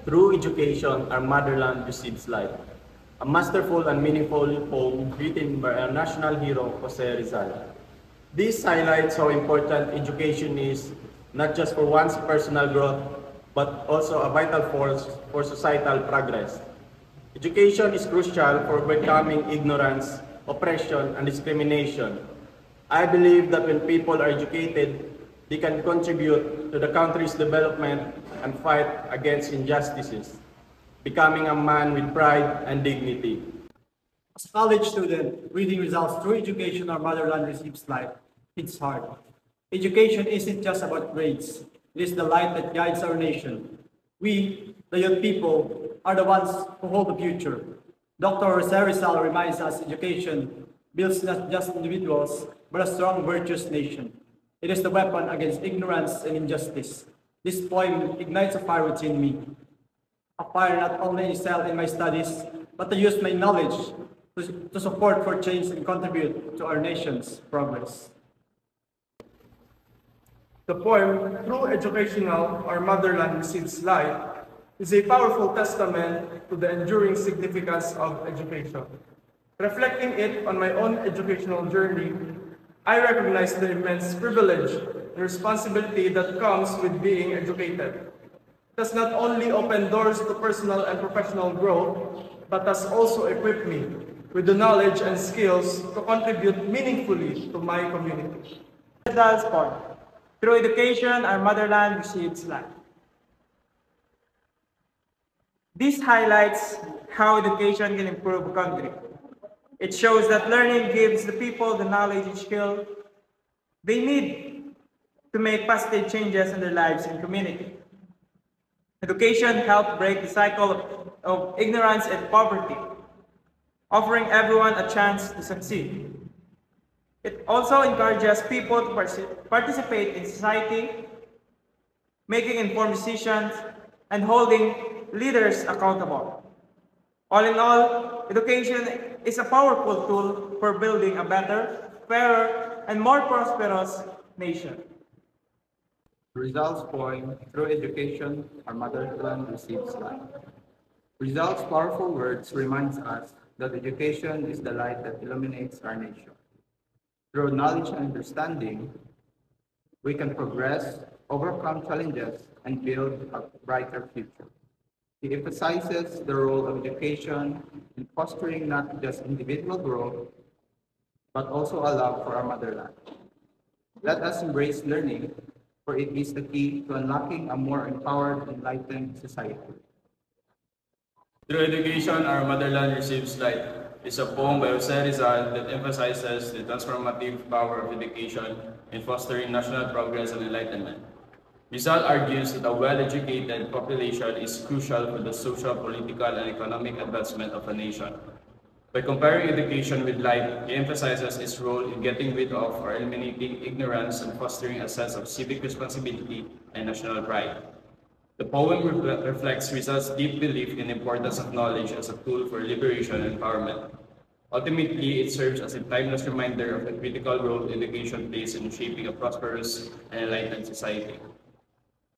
Through education, our motherland receives life. A masterful and meaningful poem written by our national hero, Jose Rizal. This highlights how important education is, not just for one's personal growth, but also a vital force for societal progress. Education is crucial for overcoming ignorance, oppression, and discrimination. I believe that when people are educated, they can contribute to the country's development and fight against injustices, becoming a man with pride and dignity. As a college student, reading results through education our motherland receives life. It's hard. Education isn't just about grades. It is the light that guides our nation. We, the young people, are the ones who hold the future. Dr. Jose Rizal reminds us education builds not just individuals, but a strong, virtuous nation. It is the weapon against ignorance and injustice. This poem ignites a fire within me. A fire not only to excel in my studies, but to use my knowledge to support for change and contribute to our nation's progress. The poem, Through Educational, Our Motherland Receives Life, is a powerful testament to the enduring significance of education. Reflecting it on my own educational journey, I recognize the immense privilege and responsibility that comes with being educated. It has not only opened doors to personal and professional growth, but has also equipped me with the knowledge and skills to contribute meaningfully to my community. Rizal's poem. Through education, our motherland receives life. This highlights how education can improve a country. It shows that learning gives the people the knowledge and skill they need to make positive changes in their lives and community. Education helps break the cycle of ignorance and poverty, offering everyone a chance to succeed. It also encourages people to participate in society, making informed decisions, and holding leaders accountable. All in all, education is a powerful tool for building a better, fairer, and more prosperous nation. Rizal's poem, Through Education, Our Motherland Receives Life. Rizal's powerful words reminds us that education is the light that illuminates our nation. Through knowledge and understanding, we can progress, overcome challenges, and build a brighter future. He emphasizes the role of education in fostering not just individual growth, but also a love for our motherland. Let us embrace learning, for it is the key to unlocking a more empowered, enlightened society. Through education, our motherland receives light is a poem by Jose Rizal that emphasizes the transformative power of education in fostering national progress and enlightenment. Rizal argues that a well-educated population is crucial for the social, political, and economic advancement of a nation. By comparing education with life, he emphasizes its role in getting rid of or eliminating ignorance and fostering a sense of civic responsibility and national pride. The poem reflects Rizal's deep belief in the importance of knowledge as a tool for liberation and empowerment. Ultimately, it serves as a timeless reminder of the critical role education plays in shaping a prosperous and enlightened society.